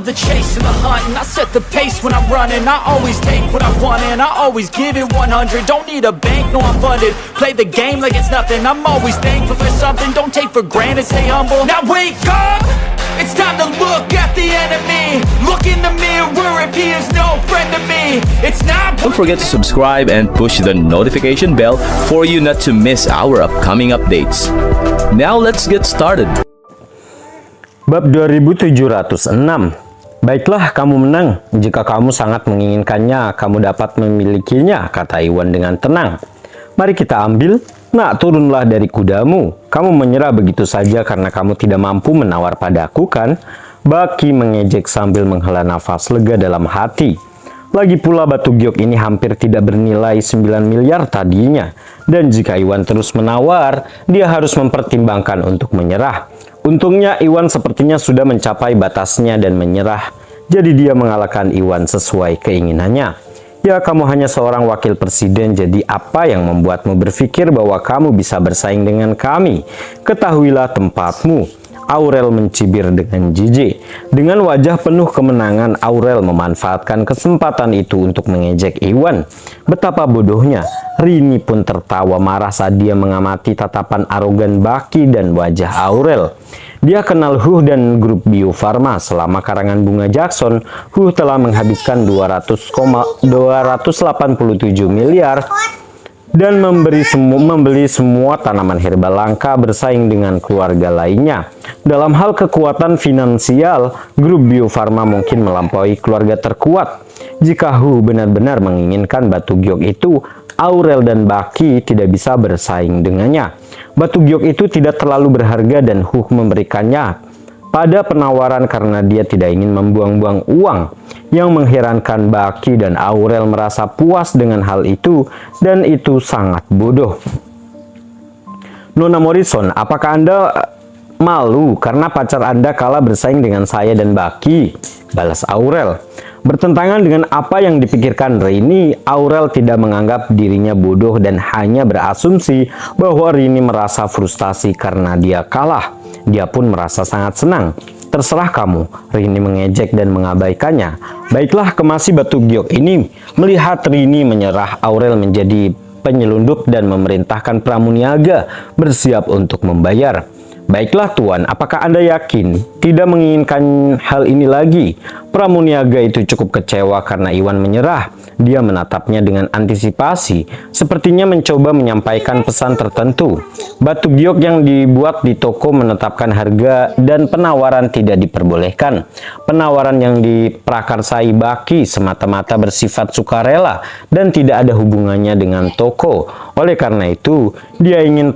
love the chase and the hunt, and I set the pace when I'm running. I always take what I want and I always give it 100. Don't need a bank, no I'm funded. Play the game like it's nothing. I'm always thankful for something. Don't take for granted, stay humble. Now wake up! It's time to look at the enemy. Look in the mirror if he is no friend to me. It's not. Don't forget to subscribe and push the notification bell for you not to miss our upcoming updates. Now let's get started. Bab 2706. Baiklah, kamu menang. Jika kamu sangat menginginkannya, kamu dapat memilikinya, kata Iwan dengan tenang. Mari kita ambil. Nak, turunlah dari kudamu. Kamu menyerah begitu saja karena kamu tidak mampu menawar padaku, kan? Baki mengejek sambil menghela nafas lega dalam hati. Lagi pula batu giok ini hampir tidak bernilai 9 miliar tadinya. Dan jika Iwan terus menawar, dia harus mempertimbangkan untuk menyerah. Untungnya Iwan sepertinya sudah mencapai batasnya dan menyerah. Jadi dia mengalahkan Iwan sesuai keinginannya. Ya, kamu hanya seorang wakil presiden, jadi apa yang membuatmu berpikir bahwa kamu bisa bersaing dengan kami? Ketahuilah tempatmu. Aurel mencibir dengan jijik. Dengan wajah penuh kemenangan, Aurel memanfaatkan kesempatan itu untuk mengejek Iwan. Betapa bodohnya. Rini pun tertawa marah saat dia mengamati tatapan arogan Baki dan wajah Aurel. Dia kenal Huh dan grup Bio Farma. Selama karangan Bunga Jackson, Huh telah menghabiskan 287 miliar dan membeli semua tanaman herbal langka bersaing dengan keluarga lainnya. Dalam hal kekuatan finansial, grup Bio Farma mungkin melampaui keluarga terkuat. Jika Huh benar-benar menginginkan batu giok itu, Aurel dan Baki tidak bisa bersaing dengannya. Batu giok itu tidak terlalu berharga dan Huh memberikannya pada penawaran karena dia tidak ingin membuang-buang uang. Yang mengherankan, Baki dan Aurel merasa puas dengan hal itu dan itu sangat bodoh. Nona Morrison, apakah Anda malu karena pacar Anda kalah bersaing dengan saya dan Baki? Balas Aurel. Bertentangan dengan apa yang dipikirkan Rini, Aurel tidak menganggap dirinya bodoh dan hanya berasumsi bahwa Rini merasa frustasi karena dia kalah. Dia pun merasa sangat senang. Terserah kamu, Rini mengejek dan mengabaikannya. Baiklah, kemasi batu giok ini. Melihat Rini menyerah, Aurel menjadi penyelundup dan memerintahkan pramuniaga bersiap untuk membayar. Baiklah Tuan, apakah Anda yakin tidak menginginkan hal ini lagi? Pramuniaga itu cukup kecewa karena Iwan menyerah. Dia menatapnya dengan antisipasi, sepertinya mencoba menyampaikan pesan tertentu. Batu giok yang dibuat di toko menetapkan harga dan penawaran tidak diperbolehkan. Penawaran yang diprakarsai Baki semata-mata bersifat sukarela dan tidak ada hubungannya dengan toko. Oleh karena itu, dia ingin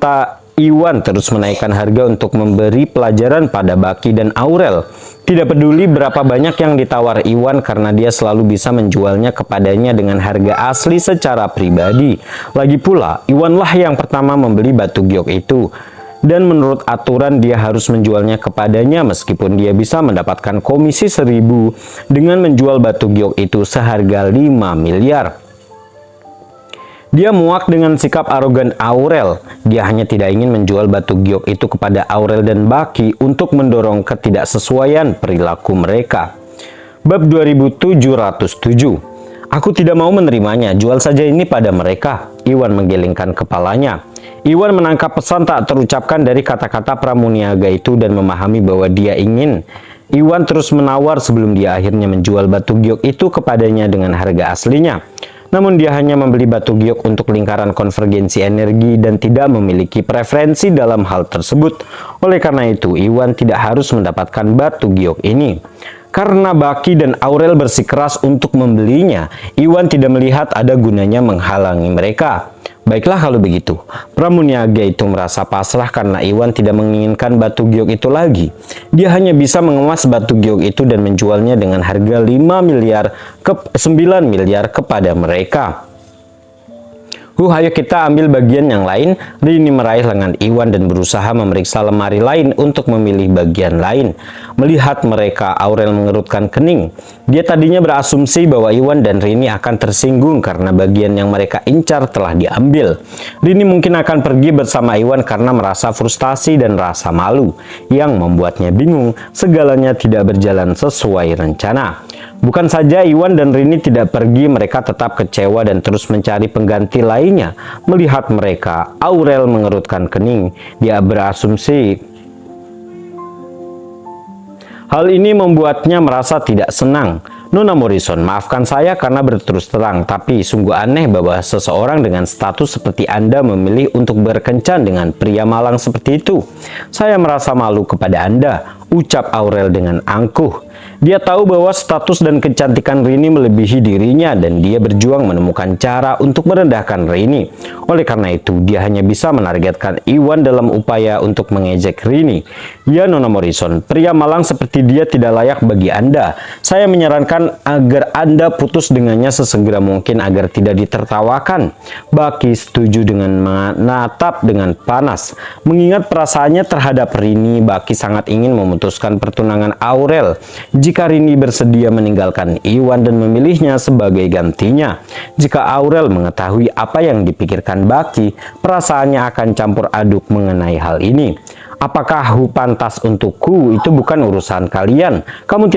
Iwan terus menaikkan harga untuk memberi pelajaran pada Baki dan Aurel. Tidak peduli berapa banyak yang ditawar Iwan karena dia selalu bisa menjualnya kepadanya dengan harga asli secara pribadi. Lagi pula, Iwanlah yang pertama membeli batu giok itu. Dan menurut aturan dia harus menjualnya kepadanya meskipun dia bisa mendapatkan komisi 1.000 dengan menjual batu giok itu seharga 5 miliar. Dia muak dengan sikap arogan Aurel. Dia hanya tidak ingin menjual batu giok itu kepada Aurel dan Baki untuk mendorong ketidaksesuaian perilaku mereka. Bab 2707. Aku tidak mau menerimanya, jual saja ini pada mereka. Iwan menggelengkan kepalanya. Iwan menangkap pesan tak terucapkan dari kata-kata pramuniaga itu dan memahami bahwa dia ingin. Iwan terus menawar sebelum dia akhirnya menjual batu giok itu kepadanya dengan harga aslinya. Namun dia hanya membeli batu giok untuk lingkaran konvergensi energi dan tidak memiliki preferensi dalam hal tersebut. Oleh karena itu, Iwan tidak harus mendapatkan batu giok ini. Karena Baki dan Aurel bersikeras untuk membelinya, Iwan tidak melihat ada gunanya menghalangi mereka. Baiklah kalau begitu. Pramuniaga itu merasa pasrah karena Iwan tidak menginginkan batu giok itu lagi. Dia hanya bisa mengemas batu giok itu dan menjualnya dengan harga 9 miliar kepada mereka. Ayo kita ambil bagian yang lain." Rini meraih lengan Iwan dan berusaha memeriksa lemari lain untuk memilih bagian lain. Melihat mereka, Aurel mengerutkan kening. Dia tadinya berasumsi bahwa Iwan dan Rini akan tersinggung karena bagian yang mereka incar telah diambil. Rini mungkin akan pergi bersama Iwan karena merasa frustasi dan rasa malu, yang membuatnya bingung segalanya tidak berjalan sesuai rencana. Bukan saja Iwan dan Rini tidak pergi, mereka tetap kecewa dan terus mencari pengganti lainnya. Melihat mereka, Aurel mengerutkan kening. Dia berasumsi hal ini membuatnya merasa tidak senang. "Nona Morrison, maafkan saya karena berterus terang, tapi sungguh aneh bahwa seseorang dengan status seperti Anda memilih untuk berkencan dengan pria malang seperti itu. Saya merasa malu kepada Anda," ucap Aurel dengan angkuh. Dia tahu bahwa status dan kecantikan Rini melebihi dirinya dan dia berjuang menemukan cara untuk merendahkan Rini. Oleh karena itu, dia hanya bisa menargetkan Iwan dalam upaya untuk mengejek Rini. "Ya Nona Morrison, pria malang seperti dia tidak layak bagi Anda. Saya menyarankan agar Anda putus dengannya sesegera mungkin agar tidak ditertawakan." Baki setuju dengan menatap dengan panas. Mengingat perasaannya terhadap Rini, Baki sangat ingin memutuskan pertunangan Aurel jika Rini bersedia meninggalkan Iwan dan memilihnya sebagai gantinya. Jika Aurel mengetahui apa yang dipikirkan Baki, perasaannya akan campur aduk mengenai hal ini. "Apakah pantas untukku? Itu bukan urusan kalian. Kamu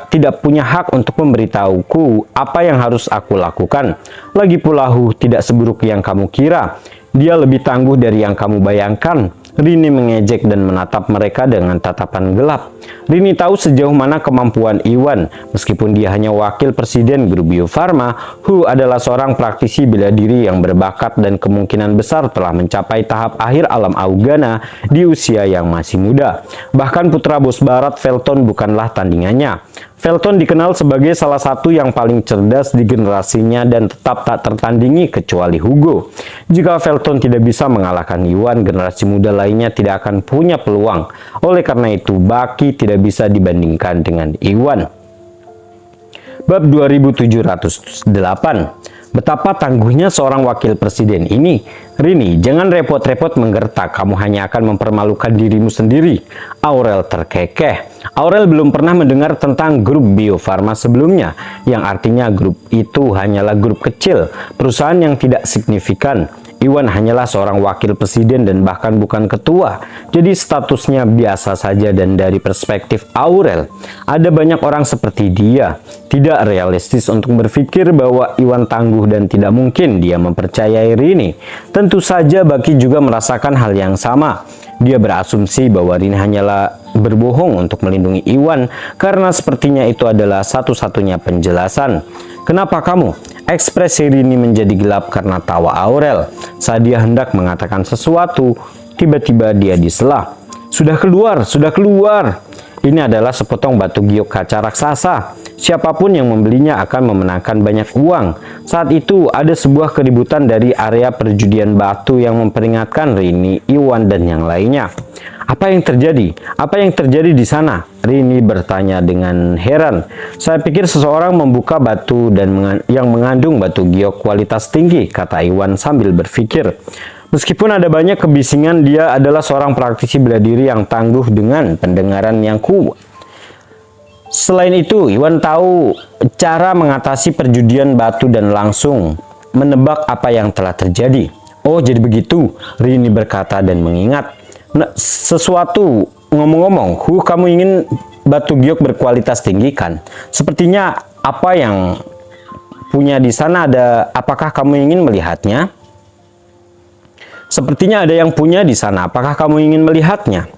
tidak punya hak untuk memberitahuku apa yang harus aku lakukan. Lagi pula tidak seburuk yang kamu kira. Dia lebih tangguh dari yang kamu bayangkan." Rini mengejek dan menatap mereka dengan tatapan gelap. Rini tahu sejauh mana kemampuan Iwan. Meskipun dia hanya wakil presiden grup Bio Farma, adalah seorang praktisi bela diri yang berbakat dan kemungkinan besar telah mencapai tahap akhir alam Augana di usia yang masih muda. Bahkan putra bos barat Felton bukanlah tandingannya. Felton dikenal sebagai salah satu yang paling cerdas di generasinya dan tetap tak tertandingi kecuali Hugo. Jika Felton tidak bisa mengalahkan Iwan, generasi muda lainnya tidak akan punya peluang. Oleh karena itu, Baki tidak bisa dibandingkan dengan Iwan. Bab 2708. Betapa tangguhnya seorang wakil presiden ini. "Rini, jangan repot-repot menggertak, kamu hanya akan mempermalukan dirimu sendiri." Aurel terkekeh. Aurel belum pernah mendengar tentang grup Bio Farma sebelumnya, yang artinya grup itu hanyalah grup kecil, perusahaan yang tidak signifikan. Iwan hanyalah seorang wakil presiden dan bahkan bukan ketua, jadi statusnya biasa saja. Dan dari perspektif Aurel, ada banyak orang seperti dia. Tidak realistis untuk berpikir bahwa Iwan tangguh dan tidak mungkin dia mempercayai Rini. Tentu saja Baki juga merasakan hal yang sama. Dia berasumsi bahwa Rini hanyalah berbohong untuk melindungi Iwan karena sepertinya itu adalah satu-satunya penjelasan. "Kenapa kamu?" Ekspresi Rini menjadi gelap karena tawa Aurel. Saat dia hendak mengatakan sesuatu, tiba-tiba dia disela. Sudah keluar! Ini adalah sepotong batu giok kaca raksasa. Siapapun yang membelinya akan memenangkan banyak uang. Saat itu ada sebuah keributan dari area perjudian batu yang memperingatkan Rini, Iwan, dan yang lainnya. "Apa yang terjadi? Apa yang terjadi di sana?" Rini bertanya dengan heran. "Saya pikir seseorang membuka batu yang mengandung batu giok kualitas tinggi," kata Iwan sambil berpikir. Meskipun ada banyak kebisingan, dia adalah seorang praktisi bela diri yang tangguh dengan pendengaran yang kuat. Selain itu, Iwan tahu cara mengatasi perjudian batu dan langsung menebak apa yang telah terjadi. "Oh, jadi begitu," Rini berkata dan mengingat sesuatu. "Ngomong-ngomong, kamu ingin batu giok berkualitas tinggi kan? Sepertinya apa yang punya di sana ada. Apakah kamu ingin melihatnya?" "Sepertinya ada yang punya di sana. Apakah kamu ingin melihatnya?"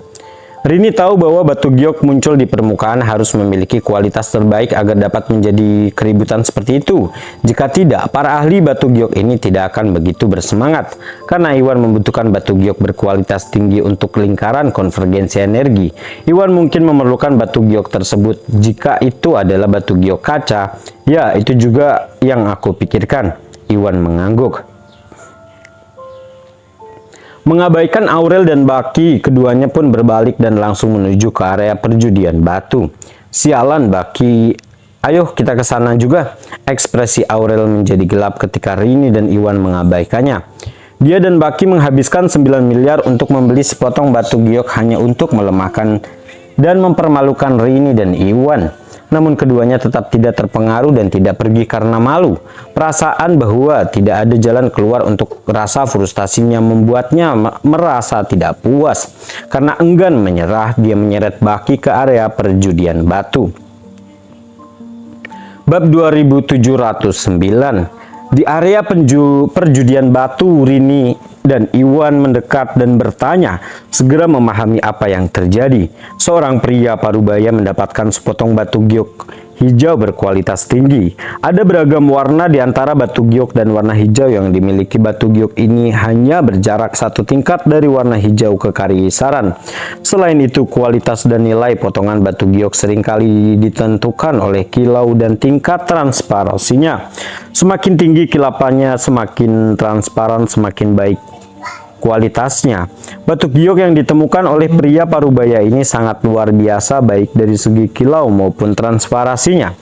Rini tahu bahwa batu giok muncul di permukaan harus memiliki kualitas terbaik agar dapat menjadi keributan seperti itu. Jika tidak, para ahli batu giok ini tidak akan begitu bersemangat. Karena Iwan membutuhkan batu giok berkualitas tinggi untuk lingkaran konvergensi energi. Iwan mungkin memerlukan batu giok tersebut. Jika itu adalah batu giok kaca, ya itu juga yang aku pikirkan. Iwan mengangguk. Mengabaikan Aurel dan Baki, keduanya pun berbalik dan langsung menuju ke area perjudian batu. "Sialan, Baki, Ayo kita ke sana juga. Ekspresi Aurel menjadi gelap ketika Rini dan Iwan mengabaikannya. Dia dan Baki menghabiskan 9 miliar untuk membeli sepotong batu giok hanya untuk melemahkan dan mempermalukan Rini dan Iwan. Namun keduanya tetap tidak terpengaruh dan tidak pergi karena malu. Perasaan bahwa tidak ada jalan keluar untuk rasa frustasinya membuatnya merasa tidak puas. Karena enggan menyerah, dia menyeret Baki ke area perjudian batu. Bab 2709. Di area perjudian batu, Rini dan Iwan mendekat dan bertanya, segera memahami apa yang terjadi. Seorang pria parubaya mendapatkan sepotong batu giok hijau berkualitas tinggi. Ada beragam warna di antara batu giok dan warna hijau yang dimiliki batu giok ini hanya berjarak satu tingkat dari warna hijau kekaisaran. Selain itu, kualitas dan nilai potongan batu giok seringkali ditentukan oleh kilau dan tingkat transparansinya. Semakin tinggi kilapannya, semakin transparan, semakin baik kualitasnya. Batu giok yang ditemukan oleh pria parubaya ini sangat luar biasa baik dari segi kilau maupun transparansinya.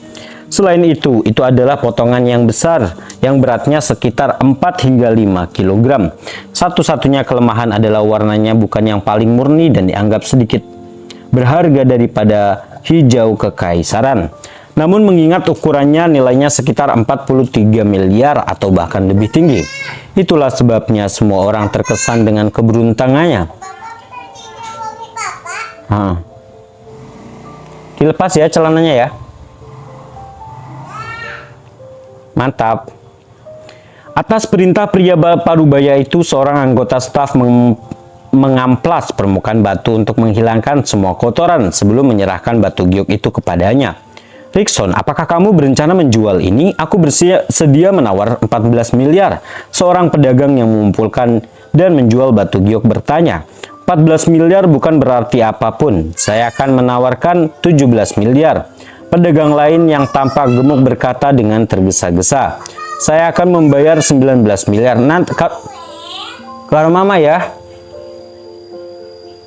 Selain itu adalah potongan yang besar yang beratnya sekitar 4 hingga 5 kg. Satu-satunya kelemahan adalah warnanya bukan yang paling murni dan dianggap sedikit berharga daripada hijau kekaisaran. Namun mengingat ukurannya nilainya sekitar 43 miliar atau bahkan lebih tinggi. Itulah sebabnya semua orang terkesan dengan keberuntungannya. Dilepas ya celananya ya. Mantap. Atas perintah pria parubaya itu, seorang anggota staf mengamplas permukaan batu untuk menghilangkan semua kotoran sebelum menyerahkan batu giok itu kepadanya. Rickson, apakah kamu berencana menjual ini? Aku bersedia menawar 14 miliar. Seorang pedagang yang mengumpulkan dan menjual batu giok bertanya. 14 miliar bukan berarti apapun. Saya akan menawarkan 17 miliar. Pedagang lain yang tampak gemuk berkata dengan tergesa-gesa. Saya akan membayar 19 miliar. Nanti keluar mama ya.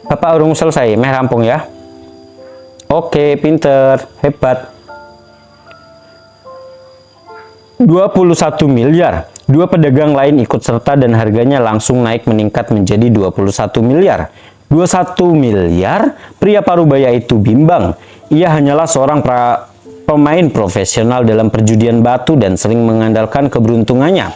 Bapak urung selesai, meh rampung ya. Oke, pinter, hebat. 21 miliar. Dua pedagang lain ikut serta dan harganya langsung naik meningkat menjadi 21 miliar. 21 miliar? Pria parubaya itu bimbang. Ia hanyalah seorang pemain profesional dalam perjudian batu dan sering mengandalkan keberuntungannya.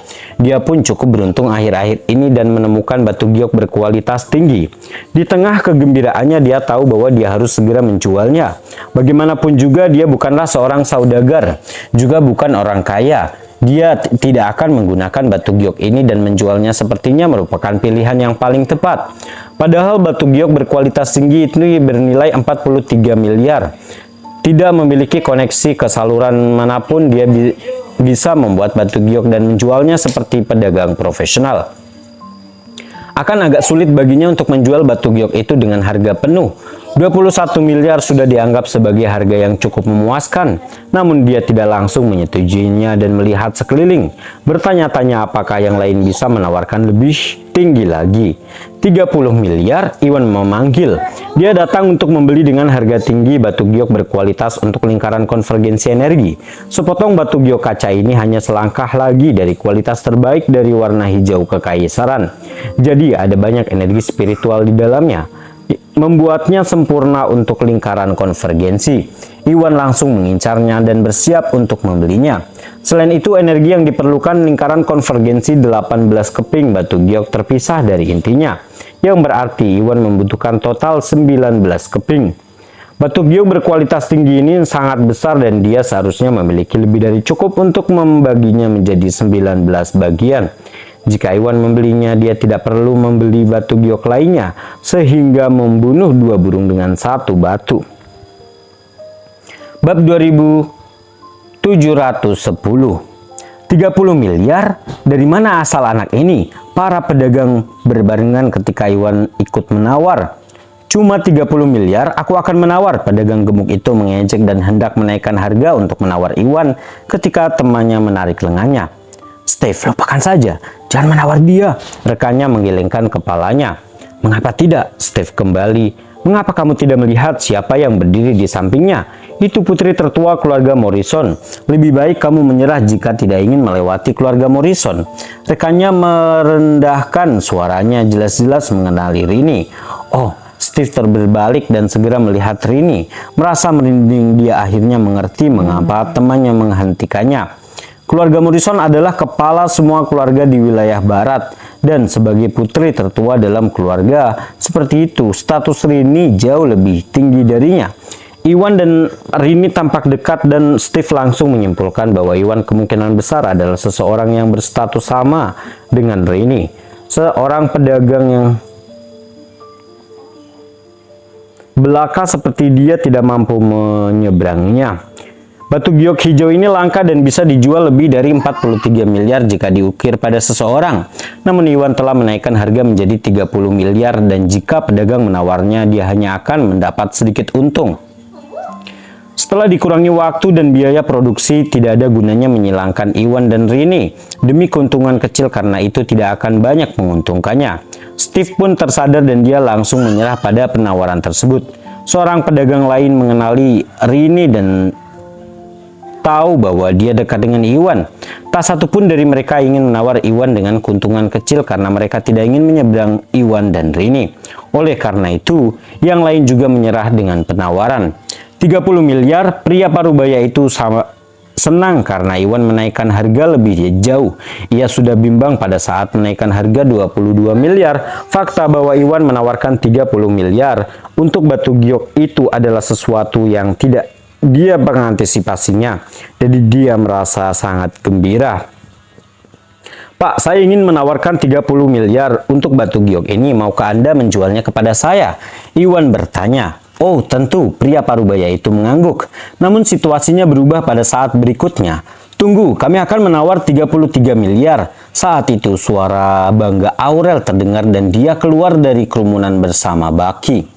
Dia pun cukup beruntung akhir-akhir ini dan menemukan batu giok berkualitas tinggi. Di tengah kegembiraannya, dia tahu bahwa dia harus segera menjualnya. Bagaimanapun juga dia bukanlah seorang saudagar, juga bukan orang kaya. Dia tidak akan menggunakan batu giok ini dan menjualnya sepertinya merupakan pilihan yang paling tepat. Padahal batu giok berkualitas tinggi itu bernilai 43 miliar. Tidak memiliki koneksi ke saluran manapun, dia bisa membuat batu giok dan menjualnya seperti pedagang profesional. Akan agak sulit baginya untuk menjual batu giok itu dengan harga penuh. 21 miliar sudah dianggap sebagai harga yang cukup memuaskan. Namun dia tidak langsung menyetujuinya dan melihat sekeliling. Bertanya-tanya apakah yang lain bisa menawarkan lebih tinggi lagi. 30 miliar, Iwan memanggil. Dia datang untuk membeli dengan harga tinggi batu giok berkualitas untuk lingkaran konvergensi energi. Sepotong batu giok kaca ini hanya selangkah lagi dari kualitas terbaik dari warna hijau kekaisaran. Jadi ada banyak energi spiritual di dalamnya, membuatnya sempurna untuk lingkaran konvergensi. Iwan langsung mengincarnya dan bersiap untuk membelinya. Selain itu, energi yang diperlukan lingkaran konvergensi 18 keping batu giok terpisah dari intinya, yang berarti Iwan membutuhkan total 19 keping. Batu giok berkualitas tinggi ini sangat besar dan dia seharusnya memiliki lebih dari cukup untuk membaginya menjadi 19 bagian. Jika Iwan membelinya, dia tidak perlu membeli batu giok lainnya, sehingga membunuh dua burung dengan satu batu. Bab 2710. 30 miliar? Dari mana asal anak ini? Para pedagang berbarengan ketika Iwan ikut menawar. Cuma 30 miliar, aku akan menawar. Pedagang gemuk itu mengejek dan hendak menaikkan harga untuk menawar Iwan ketika temannya menarik lengannya. Steve, lupakan saja. Jangan menawar dia. Rekannya menggelengkan kepalanya. Mengapa tidak? Steve kembali Mengapa kamu tidak melihat siapa yang berdiri di sampingnya? Itu putri tertua keluarga Morrison. Lebih baik kamu menyerah jika tidak ingin melewati keluarga Morrison. Rekannya merendahkan suaranya, jelas-jelas mengenali Rini. Oh, Steve berbalik dan segera melihat Rini. Merasa merinding, dia akhirnya mengerti mengapa temannya menghentikannya. Keluarga Morrison adalah kepala semua keluarga di wilayah barat, dan sebagai putri tertua dalam keluarga seperti itu, status Rini jauh lebih tinggi darinya. Iwan dan Rini tampak dekat dan Steve langsung menyimpulkan bahwa Iwan kemungkinan besar adalah seseorang yang berstatus sama dengan Rini, seorang pedagang yang belaka seperti dia tidak mampu menyeberanginya. Batu giok hijau ini langka dan bisa dijual lebih dari 43 miliar jika diukir pada seseorang. Namun Iwan telah menaikkan harga menjadi 30 miliar dan jika pedagang menawarnya, dia hanya akan mendapat sedikit untung. Setelah dikurangi waktu dan biaya produksi, tidak ada gunanya menyilangkan Iwan dan Rini demi keuntungan kecil karena itu tidak akan banyak menguntungkannya. Steve pun tersadar dan dia langsung menyerah pada penawaran tersebut. Seorang pedagang lain mengenali Rini dan tahu bahwa dia dekat dengan Iwan. Tak satu pun dari mereka ingin menawar Iwan dengan keuntungan kecil karena mereka tidak ingin menyeberang Iwan dan Rini. Oleh karena itu, yang lain juga menyerah dengan penawaran 30 miliar. Pria parubaya itu senang karena Iwan menaikkan harga lebih jauh. Ia sudah bimbang pada saat menaikkan harga 22 miliar. Fakta bahwa Iwan menawarkan 30 miliar untuk batu giok itu adalah sesuatu yang tidak dia mengantisipasinya. Jadi dia merasa sangat gembira. Pak, saya ingin menawarkan 30 miliar untuk batu giok ini. Maukah Anda menjualnya kepada saya? Iwan bertanya. Oh, tentu, pria parubaya itu mengangguk. Namun situasinya berubah pada saat berikutnya. Tunggu, kami akan menawar 33 miliar. Saat itu suara bangga Aurel terdengar dan dia keluar dari kerumunan bersama Baki.